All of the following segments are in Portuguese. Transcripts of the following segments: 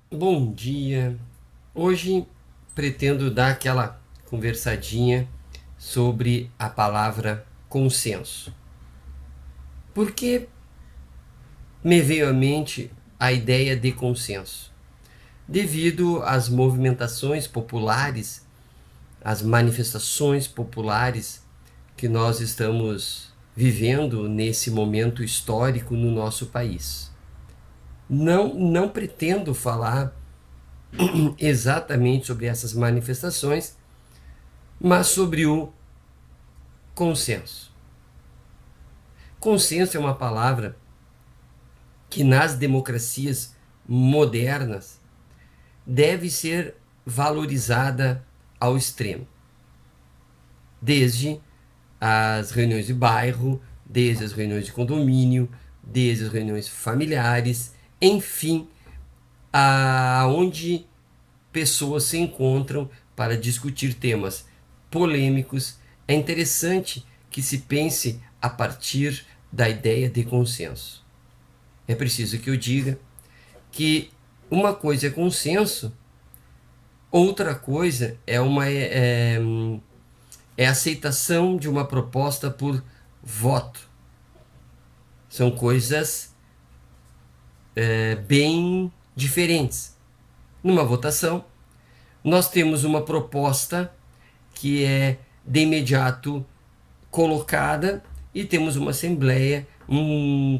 Bom dia. Hoje pretendo dar aquela conversadinha sobre a palavra consenso. Porque me veio à mente a ideia de consenso? Devido às movimentações populares, às manifestações populares que nós estamos vivendo nesse momento histórico no nosso país. Não pretendo falar exatamente sobre essas manifestações, mas sobre o consenso. Consenso é uma palavra que nas democracias modernas deve ser valorizada ao extremo. Desde as reuniões de bairro, desde as reuniões de condomínio, desde as reuniões familiares, enfim, aonde pessoas se encontram para discutir temas polêmicos, é interessante que se pense a partir da ideia de consenso. É preciso que eu diga que uma coisa é consenso, outra coisa é aceitação de uma proposta por voto. São coisas bem diferentes. Numa votação, nós temos uma proposta que é de imediato colocada e temos uma assembleia, um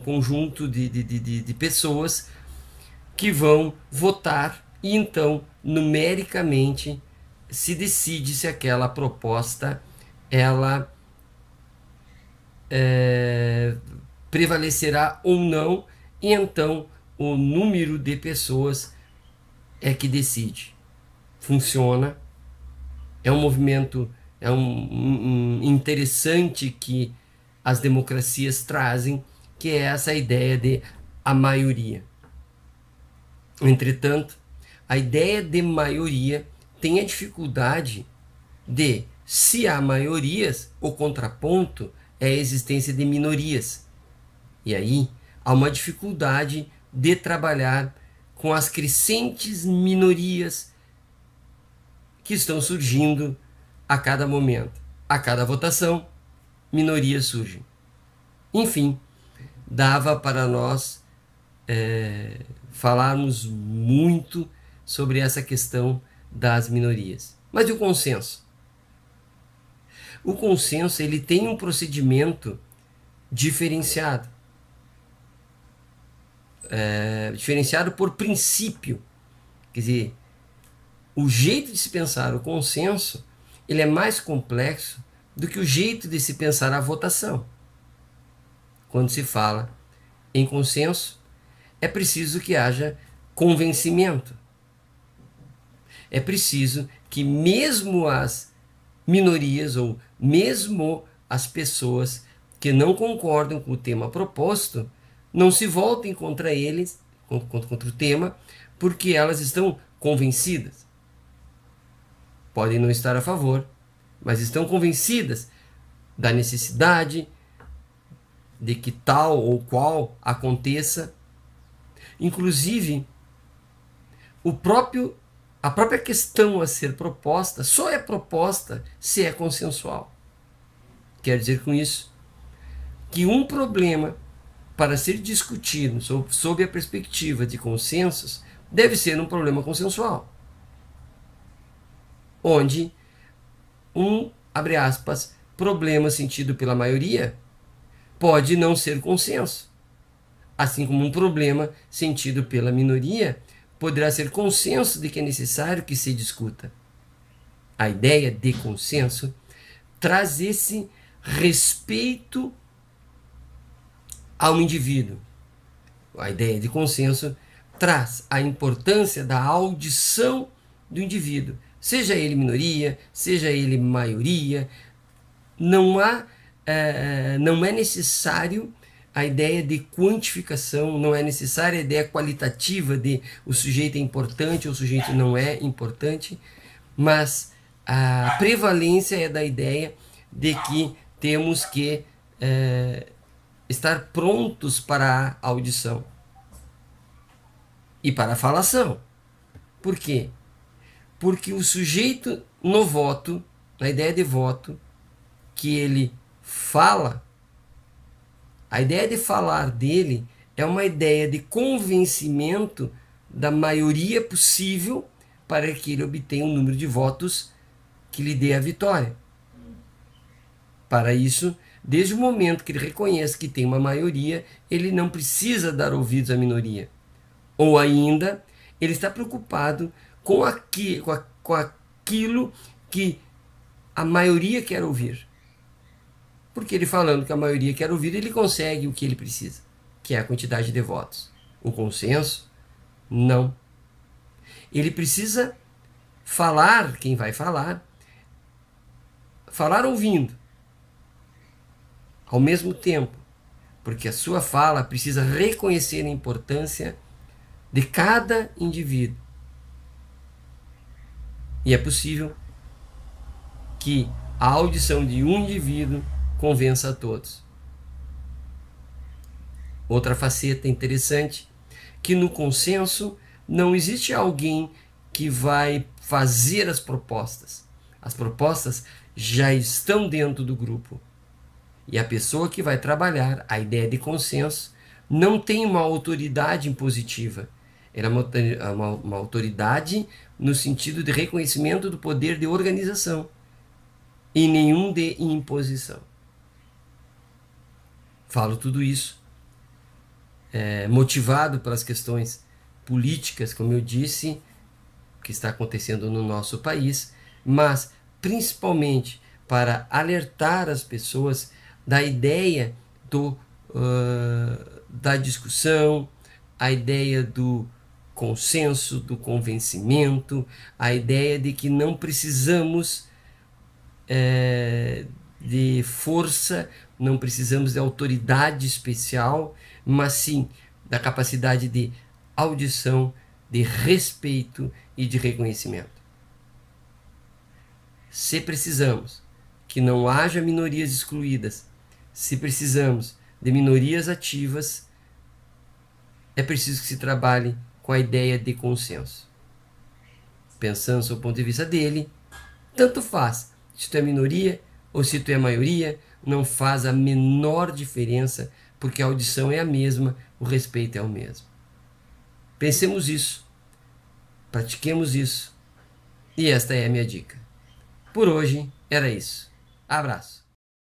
conjunto de pessoas que vão votar e então, numericamente, se decide se aquela proposta ela prevalecerá ou não, e então o número de pessoas é que decide. Funciona, é um movimento, interessante que as democracias trazem, que é essa ideia de a maioria. Entretanto, a ideia de maioria tem a dificuldade de, se há maiorias, o contraponto é a existência de minorias. E aí há uma dificuldade de trabalhar com as crescentes minorias que estão surgindo a cada momento. A cada votação, minorias surgem. Enfim, dava para nós falarmos muito sobre essa questão das minorias. Mas e o consenso? O consenso ele tem um procedimento diferenciado. Diferenciado por princípio. Quer dizer, o jeito de se pensar o consenso ele é mais complexo do que o jeito de se pensar a votação. Quando se fala em consenso, é preciso que haja convencimento. É preciso que mesmo as minorias ou mesmo as pessoas que não concordam com o tema proposto não se voltem contra eles, contra o tema, porque elas estão convencidas. Podem não estar a favor, mas estão convencidas da necessidade de que tal ou qual aconteça. Inclusive, a própria questão a ser proposta só é proposta se é consensual. Quer dizer com isso que um problema, para ser discutido sob a perspectiva de consensos, deve ser um problema consensual, onde abre aspas, problema sentido pela maioria pode não ser consenso, assim como um problema sentido pela minoria poderá ser consenso de que é necessário que se discuta. A ideia de consenso traz esse respeito ao indivíduo. A ideia de consenso traz a importância da audição do indivíduo, seja ele minoria, seja ele maioria. Não é necessário a ideia de quantificação, não é necessária a ideia qualitativa de o sujeito é importante ou o sujeito não é importante, mas a prevalência é da ideia de que temos que estar prontos para a audição. e para a falação. Por quê? Porque o sujeito no voto, na ideia de voto, que ele fala, a ideia de falar dele é uma ideia de convencimento da maioria possível para que ele obtenha um número de votos que lhe dê a vitória. Para isso, desde o momento que ele reconhece que tem uma maioria, ele não precisa dar ouvidos à minoria. Ou ainda, ele está preocupado com aquilo que a maioria quer ouvir. Porque ele falando que a maioria quer ouvir, ele consegue o que ele precisa, que é a quantidade de votos. O consenso, não. Ele precisa falar, quem vai falar ouvindo, ao mesmo tempo, porque a sua fala precisa reconhecer a importância de cada indivíduo. E é possível que a audição de um indivíduo convença a todos. Outra faceta interessante, que no consenso não existe alguém que vai fazer as propostas. As propostas já estão dentro do grupo. E a pessoa que vai trabalhar a ideia de consenso não tem uma autoridade impositiva. Ela é uma autoridade no sentido de reconhecimento do poder de organização e nenhum de imposição. Falo tudo isso motivado pelas questões políticas, como eu disse, que está acontecendo no nosso país, mas principalmente para alertar as pessoas da ideia da discussão, a ideia do consenso, do convencimento, a ideia de que não precisamos de força, não precisamos de autoridade especial, mas sim da capacidade de audição, de respeito e de reconhecimento. Se precisamos que não haja minorias excluídas, se precisamos de minorias ativas, é preciso que se trabalhe com a ideia de consenso. Pensando do ponto de vista dele, tanto faz se tu é minoria ou se tu é maioria, não faz a menor diferença, porque a audição é a mesma, o respeito é o mesmo. Pensemos isso, pratiquemos isso, e esta é a minha dica. Por hoje era isso. Abraço.